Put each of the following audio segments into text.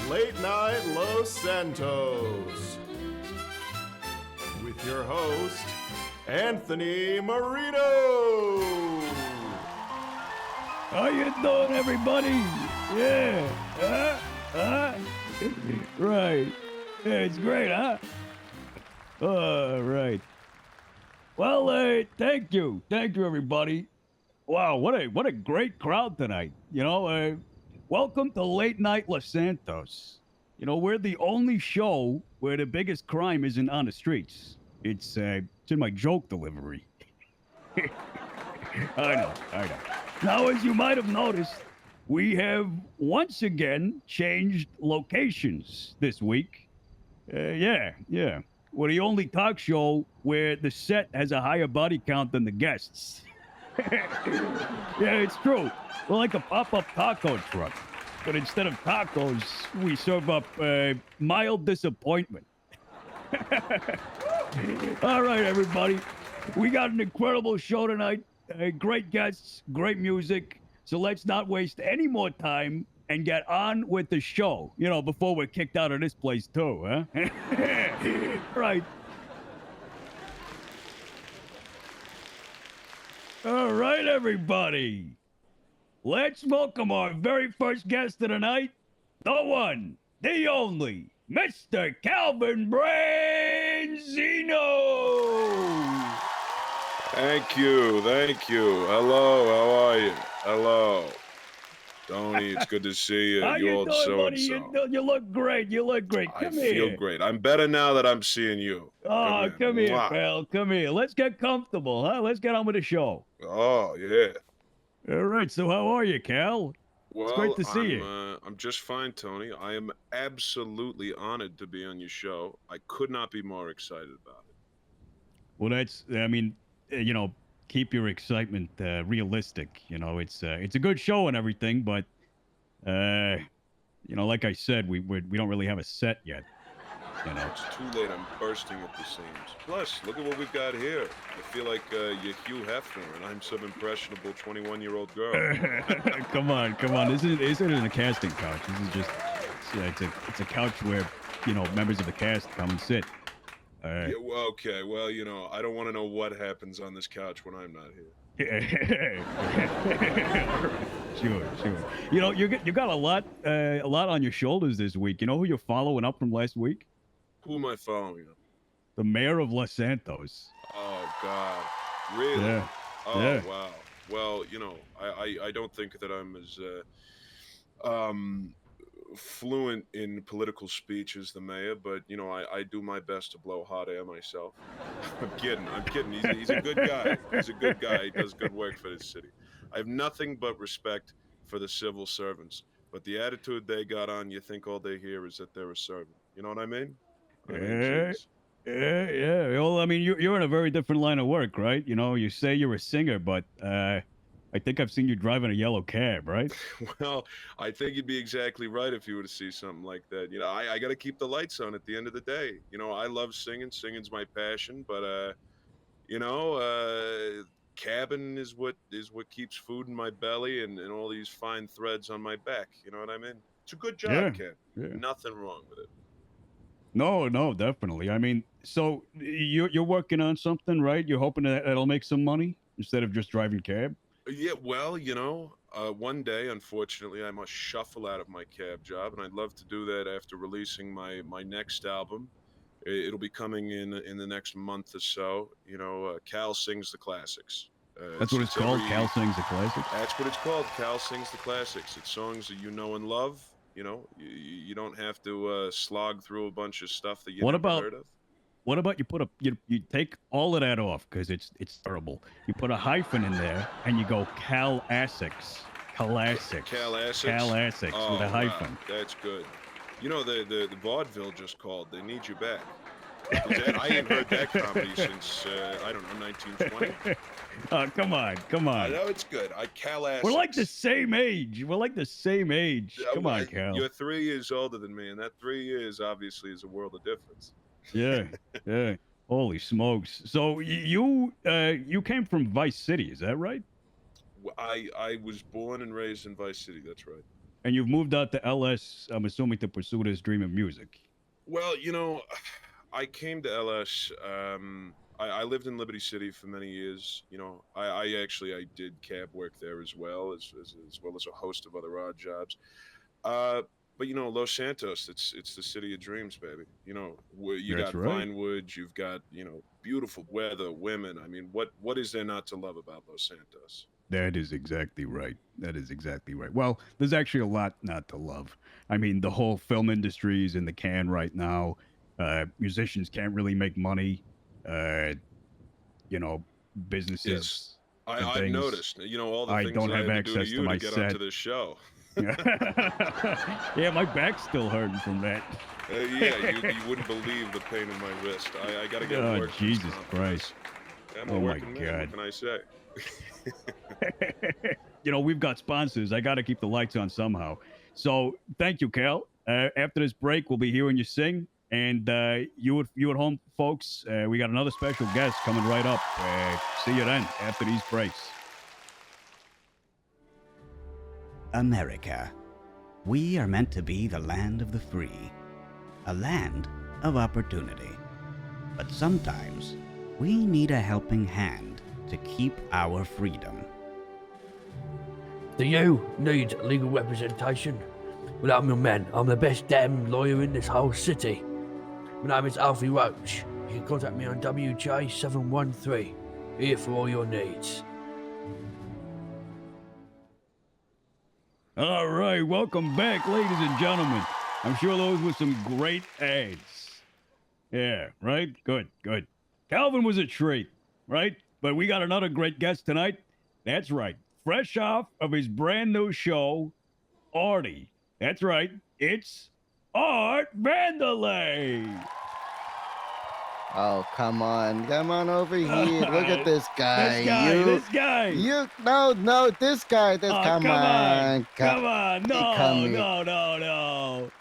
Late Night Los Santos with your host, Anthony Marino. How you doing, everybody? Yeah. Right. Yeah, it's great, huh? Right. Well, thank you. Thank you, everybody. Wow, what a great crowd tonight. Welcome to Late Night Los Santos. We're the only show where the biggest crime isn't on the streets. It's in my joke delivery. I know. Now, as you might have noticed, we have once again changed locations this week. Yeah. We're the only talk show where the set has a higher body count than the guests. Yeah, it's true. We're like a pop-up taco truck. But instead of tacos, we serve up mild disappointment. All right, everybody. We got an incredible show tonight. Great guests, great music. So let's not waste any more time and get on with the show. Before we're kicked out of this place too, huh? Right. All right, everybody. Let's welcome our very first guest of the night, the one, the only, Mr. Calvin Branzino. Thank you. Hello, how are you? Hello. Tony, it's good to see you. How you old doing, buddy? so-and-so. You look great. I feel great. I'm better now that I'm seeing you. Oh, come here, Mwah. pal. Come here. Let's get comfortable, huh? Let's get on with the show. Oh, yeah. All right, so how are you, Cal? Well, great to see you. I'm just fine, Tony. I am absolutely honored to be on your show. I could not be more excited about it. Well, keep your excitement realistic. It's a good show and everything, but like I said, we don't really have a set yet. It's too late. I'm bursting at the seams. Plus, look at what we've got here. I feel like you're Hugh Hefner, and I'm some impressionable 21-year-old girl. Come on. This isn't a casting couch. This is just it's a couch where members of the cast come and sit. Yeah, well, okay. Well, I don't want to know what happens on this couch when I'm not here. Sure. You got a lot on your shoulders this week. You know who you're following up from last week? Who am I following up? The mayor of Los Santos. Oh God, really? Yeah. Oh yeah. Wow. Well, I don't think that I'm as fluent in political speech as the mayor, but I do my best to blow hot air myself. I'm kidding. He's a good guy. He does good work for this city. I have nothing but respect for the civil servants, but the attitude they got on, you think all they hear is that they're a servant. You know what I mean? Geez. Yeah. Well, I mean, you're in a very different line of work, right? You say you're a singer, but I think I've seen you driving a yellow cab, right? Well, I think you'd be exactly right if you were to see something like that. I got to keep the lights on at the end of the day. I love singing. Singing's my passion, but cabin is what keeps food in my belly and all these fine threads on my back. You know what I mean? It's a good job, kid. Yeah. Nothing wrong with it. No, definitely. I mean, so you're working on something, right? You're hoping that it'll make some money instead of just driving cab? Yeah, well, one day, unfortunately, I must shuffle out of my cab job, and I'd love to do that after releasing my next album. It'll be coming in the next month or so. Cal Sings the Classics. That's what it's called, Cal Sings the Classics? That's what it's called, Cal Sings the Classics. It's songs that you know and love. You don't have to slog through a bunch of stuff that you never heard of. What about you take all of that off because it's terrible. You put a hyphen in there and you go Cal-asics. Classics. Cal-asics? Oh, with a hyphen. Wow. That's good. The vaudeville just called. They need you back. I ain't heard that comedy since, 1920. Come on. I know it's good. Cal-asics. We're like the same age. Come on, Cal. You're 3 years older than me, and that 3 years obviously is a world of difference. Yeah. Holy smokes! So you came from Vice City, is that right? I was born and raised in Vice City. That's right. And you've moved out to LS, I'm assuming, to pursue this dream of music. Well, I came to LS. I lived in Liberty City for many years. I did cab work there as well as a host of other odd jobs. Uh, but Los Santos, it's the city of dreams, baby. Where you That's got right. Vinewood, you've got beautiful weather, women. I mean, what is there not to love about Los Santos? That is exactly right. That is exactly right. Well, there's actually a lot not to love. I mean, the whole film industry is in the can right now. Musicians can't really make money. Uh, you know, Yes, businesses and I've things. noticed. All the I things don't that I have had to do to access to you to my get set. onto this show. Yeah, my back's still hurting from that. Yeah, you wouldn't believe the pain in my wrist. I got to get Oh, work. Jesus Christ. I'm a Oh, my working man. God. What can I say? We've got sponsors. I got to keep the lights on somehow. So thank you, Cal. After this break, we'll be hearing you sing. And you at home, folks, we got another special guest coming right up. See you then after these breaks. America. We are meant to be the land of the free, a land of opportunity. But sometimes we need a helping hand to keep our freedom. Do you need legal representation? Well, I'm your man. I'm the best damn lawyer in this whole city. My name is Alfie Roach. You can contact me on WJ713. Here for all your needs. All right, welcome back, ladies and gentlemen. I'm sure those were some great ads. Yeah, right? Good. Calvin was a treat, right? But we got another great guest tonight. That's right. Fresh off of his brand new show, Artie. That's right. It's Art Vanderlei. Oh, come on over here. Look at this guy. This guy. No, this guy. Oh, come on. No.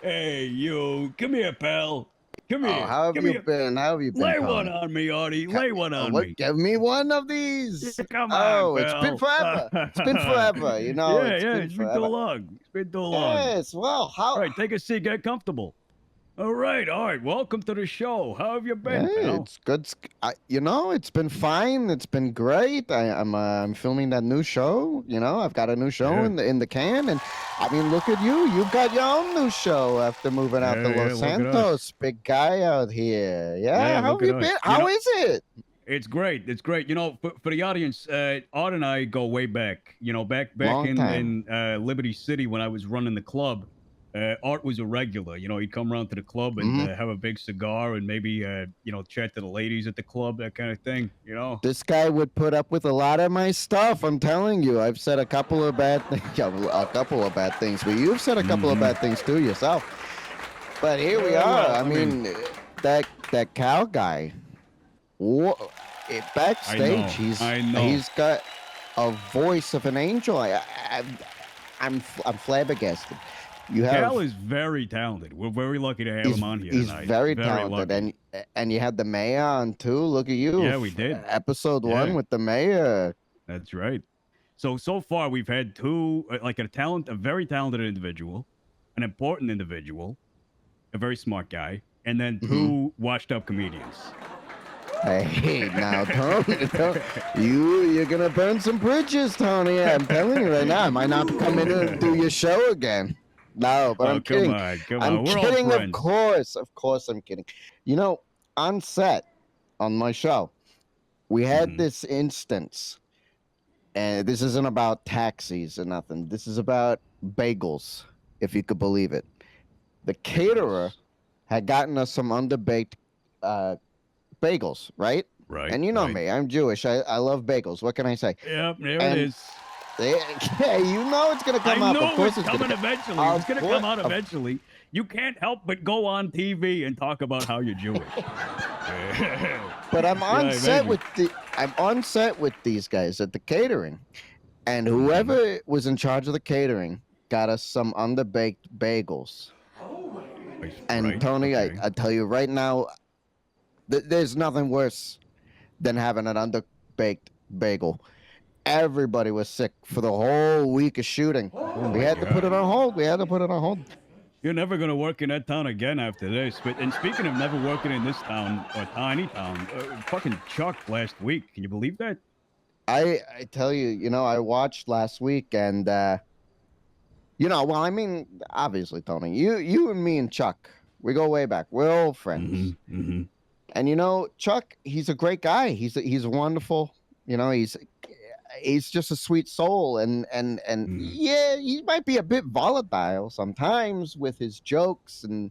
Hey, you. Come here, pal. Come here. How have you been? Lay Tony? one on me, Artie. Lay one on me. Give me one of these. Come on, it's pal. been forever. It's been forever. It's been too long. Yes, well, how? All right, take a seat. Get comfortable. All right. Welcome to the show. How have you been, pal? It's good. It's been fine. It's been great. I'm filming that new show. I've got a new show in the can, and I mean, look at you. You've got your own new show after moving out to Los Santos. Big guy out here. Yeah. How have you been? How is it? It's great. For the audience, Art and I go way back. Back Long in Liberty City when I was running the club. Art was a regular. He'd come around to the club and have a big cigar and maybe chat to the ladies at the club, that kind of thing. This guy would put up with a lot of my stuff. I'm telling you. I've said a couple of bad things. A couple of bad things, but you've said a couple of bad things too yourself. But here we are. I mean, that Cal guy. Backstage, he's got a voice of an angel. I'm flabbergasted. Cal is very talented. We're very lucky to have him on here tonight. He's very talented, and you had the mayor on too. Look at you. Yeah, we did. Episode 1 with the mayor. That's right. So far we've had two, a very talented individual, an important individual, a very smart guy, and then two washed-up comedians. Hey, now, Tony, you're gonna burn some bridges, Tony. I'm telling you right now. I might not come in and do your show again. No, but I'm kidding. Come on. I'm kidding, of course I'm kidding. On set, on my show, we had this instance, and this isn't about taxis or nothing. This is about bagels, if you could believe it. The caterer had gotten us some underbaked bagels, right? Right. And you know me, I'm Jewish. I love bagels. What can I say? Yep, there it is. Yeah, it's going to come up. Of course it's coming eventually. It's going to come out eventually. You can't help but go on TV and talk about how you're Jewish. But I'm on set with these guys at the catering. And whoever was in charge of the catering got us some underbaked bagels. And Tony, I tell you right now, there's nothing worse than having an underbaked bagel. everybody was sick for the whole week of shooting. We had to put it on hold. We had to put it on hold. You're never going to work in that town again after this. But and speaking of never working in this town or tiny town, fucking Chuck last week. Can you believe that? I tell you, you know, I watched last week, and you know, well, I mean, obviously, Tony, you and me and Chuck, we go way back. We're old friends. And you know, Chuck, he's a great guy. He's wonderful. You know, he's just a sweet soul, and yeah, he might be a bit volatile sometimes with his jokes and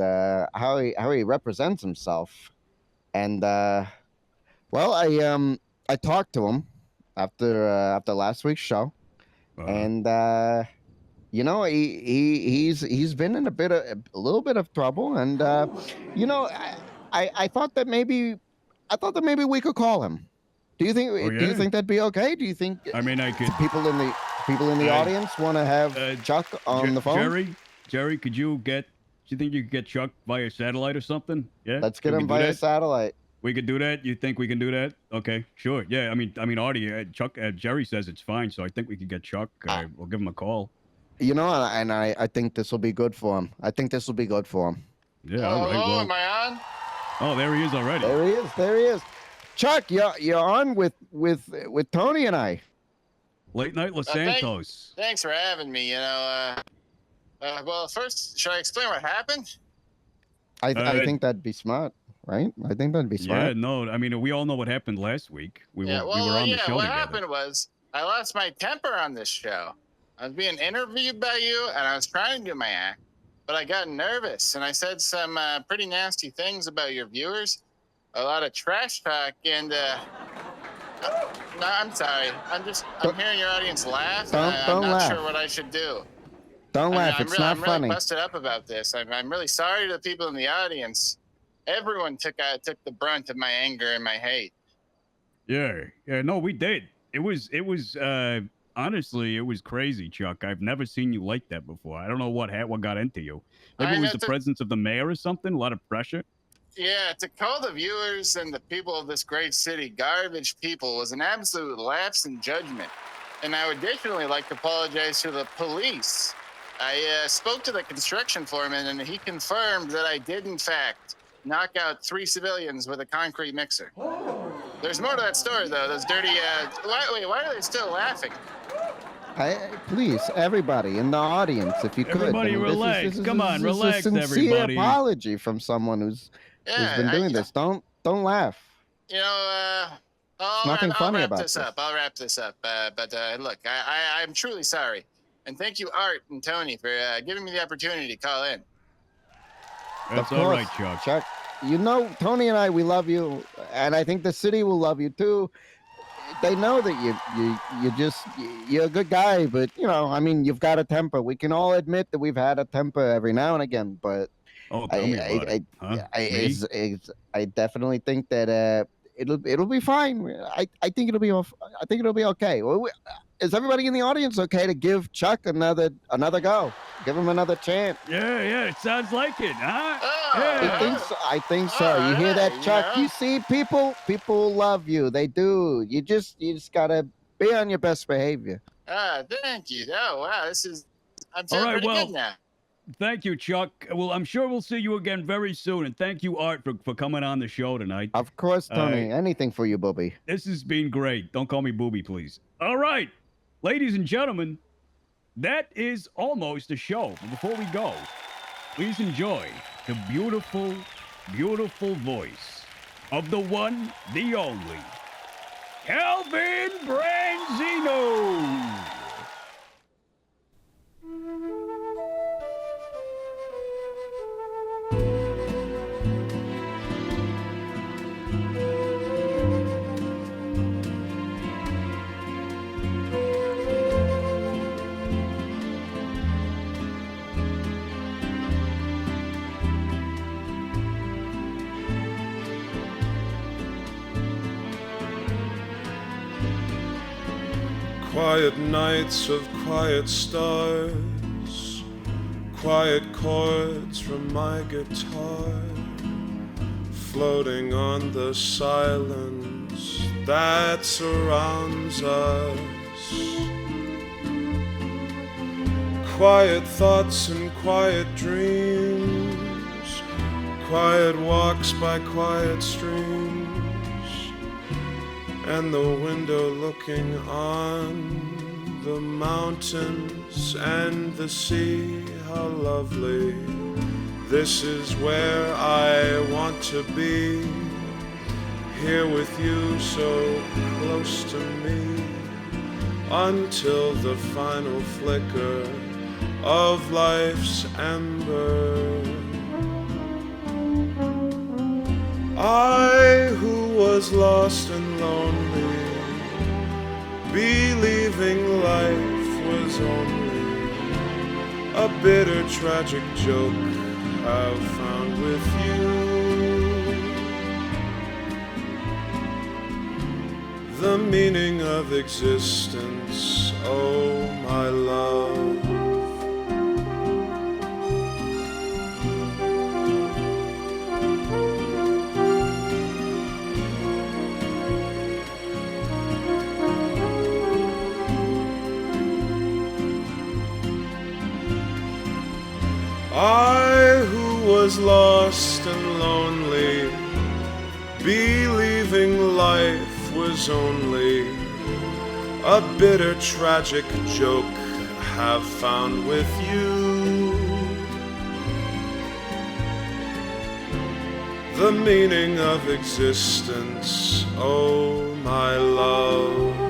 how he represents himself. And well, I talked to him after last week's show, and you know, he's been in a little bit of trouble, and you know, I thought that maybe we could call him. Do you think? Oh, Do you yeah? think that'd be okay? Do you think? I mean, I could. People in the audience want to have Chuck on the phone. Jerry, do you think you could get Chuck via satellite or something? Yeah. Let's get Can we him do via that? satellite. We could do that. You think we can do that? Okay, sure. Yeah. I mean, Artie, Chuck, Jerry says it's fine, so I think we could get Chuck. We'll give him a call. You know, and I think this will be good for him. I think this will be good for him. Yeah. All right. Hello, Well, am I on? oh, there he is already. There he is. Chuck, you're on with Tony and I. Late night Los Santos. Thanks for having me. You know, well, first, should I explain what happened? I think that'd be smart, right? I think that'd be smart. Yeah, no, I mean, we all know what happened last week. We were on the show what together. happened was I lost my temper on this show. I was being interviewed by you, and I was trying to do my act, but I got nervous, and I said some pretty nasty things about your viewers. A lot of trash talk, and no, I'm sorry. I'm hearing your audience laugh. I'm not laugh. sure what I should do. Don't laugh. It's not I'm funny. really busted up about this. I'm really sorry to the people in the audience. Everyone took the brunt of my anger and my hate. Yeah, no, we did. It was honestly, it was crazy, Chuck. I've never seen you like that before. I don't know what got into you. Maybe it was the presence of the mayor or something. A lot of pressure. Yeah, to call the viewers and the people of this great city garbage people was an absolute lapse in judgment. And I would additionally like to apologize to the police. I spoke to the construction foreman, and he confirmed that I did, in fact, knock out 3 civilians with a concrete mixer. There's more to that story, though. Those dirty... why are they still laughing? Please, everybody in the audience, if you could. Everybody relax. Come on, relax, everybody. This is a sincere everybody. apology from someone who's been doing this. Don't laugh. You know, I'll wrap this up. But look, I'm truly sorry. And thank you, Art and Tony, for giving me the opportunity to call in. That's all right, Chuck. Chuck, you know, Tony and I, we love you. And I think the city will love you, too. They know that you're a good guy. But, you know, I mean, you've got a temper. We can all admit that we've had a temper every now and again. But I definitely think that it'll be fine. I think it'll be okay. Is everybody in the audience okay to give Chuck another go? Give him another chance. Yeah, it sounds like it, huh? I think so. You hear that, Chuck? You see, people love you. They do. You just gotta be on your best behavior. Thank you. Oh wow, I'm feeling pretty good now. Thank you, Chuck. Well, I'm sure we'll see you again very soon. And thank you, Art, for coming on the show tonight. Of course, Tony. Anything for you, Booby. This has been great. Don't call me Booby, please. All right. Ladies and gentlemen, that is almost a show. But before we go, please enjoy the beautiful, beautiful voice of the one, the only, Calvin Branzino. Quiet nights of quiet stars, quiet chords from my guitar, floating on the silence that surrounds us. Quiet thoughts and quiet dreams, quiet walks by quiet streams, and the window looking on the mountains and the sea. How lovely. This is where I want to be, here with you so close to me, until the final flicker of life's ember. I who was lost and lonely, believing life was only a bitter tragic joke, have found with you the meaning of existence, oh my love. I who was lost and lonely, believing life was only a bitter tragic joke, have found with you the meaning of existence, oh my love.